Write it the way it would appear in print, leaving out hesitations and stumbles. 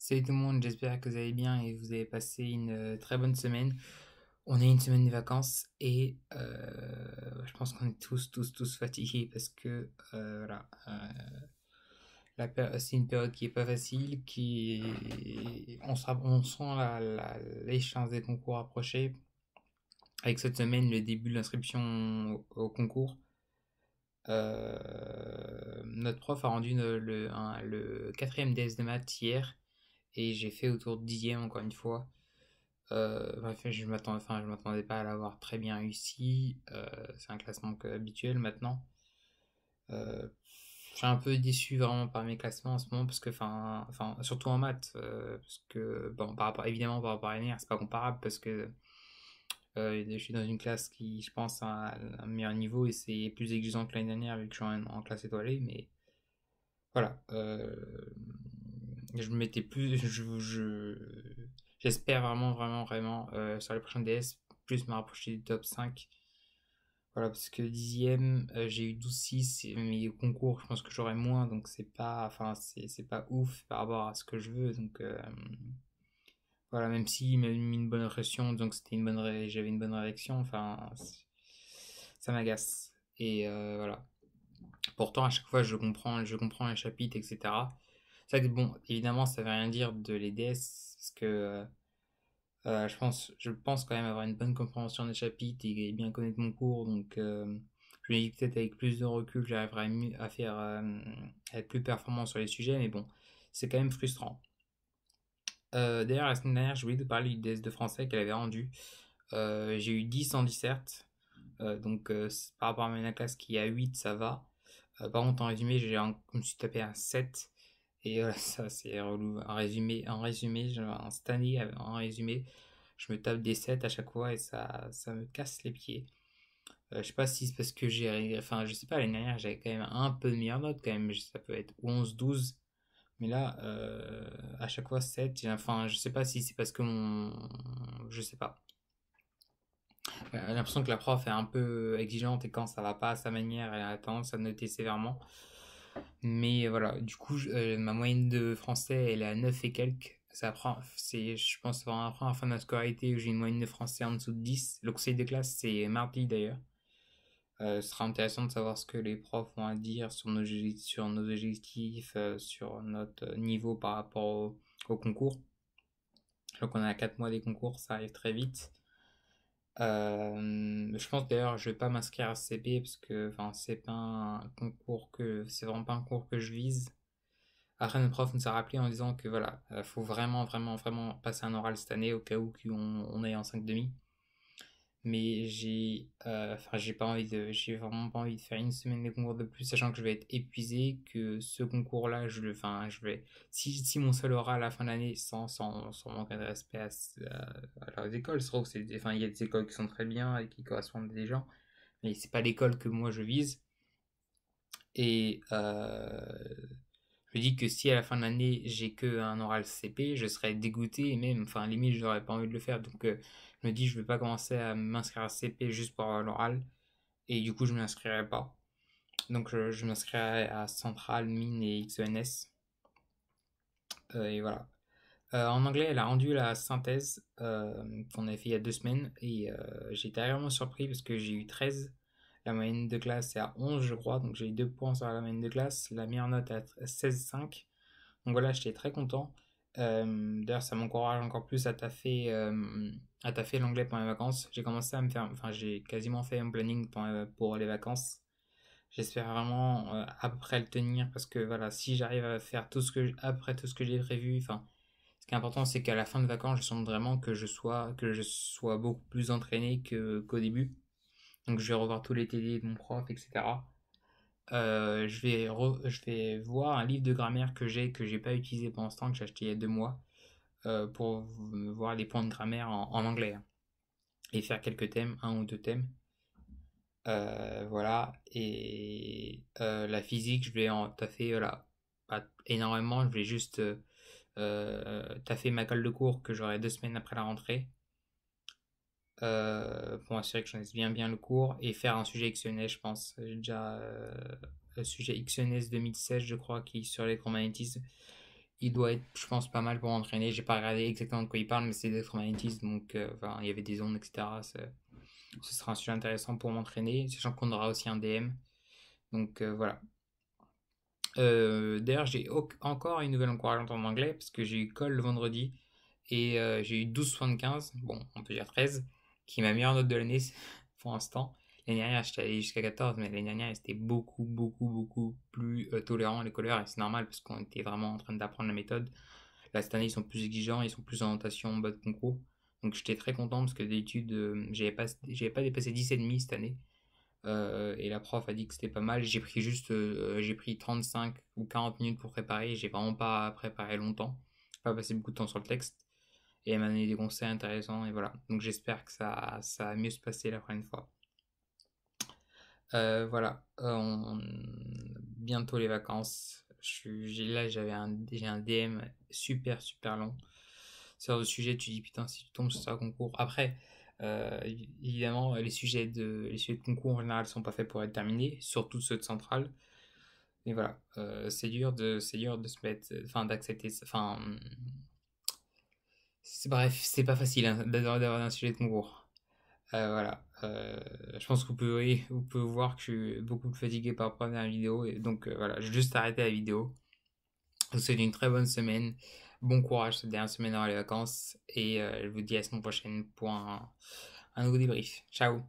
Salut tout le monde, j'espère que vous allez bien et vous avez passé une très bonne semaine. On est une semaine de vacances et je pense qu'on est tous fatigués parce que voilà, c'est une période qui est pas facile, on sent l'échéance des concours approcher. Avec cette semaine, le début de l'inscription au concours. Notre prof a rendu le quatrième DS de maths hier et j'ai fait autour de dixième encore une fois. Bref, je m'attendais pas à l'avoir très bien réussi. C'est un classement habituel maintenant. Euh, je suis un peu déçu vraiment par mes classements en ce moment parce que, surtout en maths, parce que, bon, évidemment, par rapport à l'année, c'est pas comparable parce que je suis dans une classe qui, je pense, a un meilleur niveau et c'est plus exigeant que l'année dernière vu que je suis en classe étoilée, mais voilà. Je m'étais plus. J'espère vraiment, sur les prochaines DS, plus me rapprocher du top 5. Voilà, parce que dixième, j'ai eu 12,6, mais au concours, je pense que j'aurai moins, donc c'est pas ouf par rapport à ce que je veux. Donc voilà, même s'il m'a mis une bonne réaction, donc j'avais une bonne réaction, ça m'agace. Et voilà. Pourtant, à chaque fois, je comprends un chapitre, etc. C'est vrai que bon, évidemment, ça veut rien dire de les DS, parce que je pense quand même avoir une bonne compréhension des chapitres et bien connaître mon cours, donc je me dis que peut-être avec plus de recul, j'arriverai mieux à être plus performant sur les sujets, mais bon, c'est quand même frustrant. D'ailleurs, la semaine dernière, je voulais te parler du DS de français qu'elle avait rendu. J'ai eu 10 en disserte, donc par rapport à ma classe qui a 8, ça va. Par contre, en résumé, je me suis tapé un 7. Et ça, c'est relou. Cette année, en résumé, je me tape des 7 à chaque fois et ça me casse les pieds. Je sais pas si c'est parce que enfin, je sais pas, l'année dernière, j'avais quand même un peu de meilleure note quand même. Ça peut être 11, 12. Mais là, à chaque fois 7. Enfin, je sais pas si c'est parce que Je sais pas. J'ai l'impression que la prof est un peu exigeante et quand ça va pas à sa manière, elle a tendance à noter sévèrement. Mais voilà, du coup, ma moyenne de français, elle est à 9 et quelques. Je pense, c'est vraiment la première fois de ma scolarité où j'ai une moyenne de français en dessous de 10. Le conseil de classe, c'est mardi d'ailleurs. Ce sera intéressant de savoir ce que les profs vont à dire sur nos objectifs, sur notre niveau par rapport au concours. Donc on est à 4 mois des concours, ça arrive très vite. Je pense d'ailleurs je vais pas m'inscrire à CP parce que c'est vraiment pas un concours que je vise. Après, notre prof nous a rappelé en disant que voilà, faut vraiment passer un oral cette année au cas où on aille en 5 demi. Mais j'ai vraiment pas envie de faire une semaine de concours de plus, sachant que je vais être épuisé, que ce concours-là, si mon seul oral à la fin de l'année, sans manquer de respect à leurs écoles, c'est vrai que il y a des écoles qui sont très bien et qui correspondent à des gens, mais c'est pas l'école que moi je vise. Et je me dis que si à la fin de l'année j'ai que un oral CP, je serais dégoûté et même, enfin limite, j'aurais pas envie de le faire. Donc je me dis, je vais pas commencer à m'inscrire à CP juste pour avoir l'oral et du coup je m'inscrirai pas. Donc je m'inscrirai à Centrale, Mine et XENS. Et voilà. En anglais, elle a rendu la synthèse qu'on avait fait il y a 2 semaines et j'ai été agréablement surpris parce que j'ai eu 13. La moyenne de classe est à 11, je crois, donc j'ai eu 2 points sur la moyenne de classe. La meilleure note est à 16,5. Donc voilà, j'étais très content. D'ailleurs, ça m'encourage encore plus à taffer l'anglais pendant les vacances. J'ai quasiment fait un planning pour les vacances. J'espère vraiment à peu près le tenir parce que voilà, si j'arrive à faire après tout ce que j'ai prévu, enfin, ce qui est important, c'est qu'à la fin de vacances, je sens vraiment que je sois beaucoup plus entraîné qu'au début. Donc je vais revoir tous les TD de mon prof, etc. Je vais voir un livre de grammaire que j'ai pas utilisé pendant ce temps, que j'ai acheté il y a 2 mois, pour voir les points de grammaire en anglais, hein, et faire quelques thèmes, un ou deux thèmes. Voilà. Et la physique, je vais en taffer, voilà, pas énormément, je vais juste taffer ma colle de cours que j'aurai 2 semaines après la rentrée, pour m'assurer que je connaisse bien le cours et faire un sujet XNS, je pense. J'ai déjà le sujet XNS 2016, je crois, qui est sur l'électromagnétisme. il doit être, je pense, pas mal pour m'entraîner. J'ai pas regardé exactement de quoi il parle, mais c'est d'être donc enfin, il y avait des ondes, etc. Ce sera un sujet intéressant pour m'entraîner, sachant qu'on aura aussi un DM. Donc voilà. D'ailleurs, j'ai encore une nouvelle encourageante en anglais parce que j'ai eu call le vendredi et j'ai eu 12,75, bon, on peut dire 13, qui est ma meilleure note de l'année pour l'instant. L'année dernière, j'étais allé jusqu'à 14, mais l'année dernière, c'était beaucoup, beaucoup, beaucoup plus tolérant les colleurs et c'est normal parce qu'on était vraiment en train d'apprendre la méthode. Là, cette année, ils sont plus exigeants, ils sont plus en notation en bas de concours. Donc j'étais très content parce que d'habitude, j'avais pas dépassé 10,5 cette année. Et la prof a dit que c'était pas mal. J'ai pris 35 ou 40 minutes pour préparer. J'ai vraiment pas préparé longtemps. Pas passé beaucoup de temps sur le texte. Et elle m'a donné des conseils intéressants. Et voilà. Donc j'espère que ça va mieux se passer la prochaine fois. Voilà. Bientôt les vacances. Là, j'ai un DM super, super long. Sur le sujet, tu dis putain, si tu tombes sur un concours. Après, évidemment, les sujets de concours en général sont pas faits pour être terminés, surtout ceux de centrale. Mais voilà, c'est dur de se mettre, enfin, d'accepter, enfin, bref, c'est pas facile hein, d'avoir un sujet de concours. Voilà, je pense que vous pouvez voir que je suis beaucoup plus fatigué par rapport à la première vidéo, et donc voilà, je vais juste arrêter la vidéo. Je vous souhaite une très bonne semaine. Bon courage cette dernière semaine avant les vacances. Et je vous dis à la semaine prochaine pour un nouveau débrief. Ciao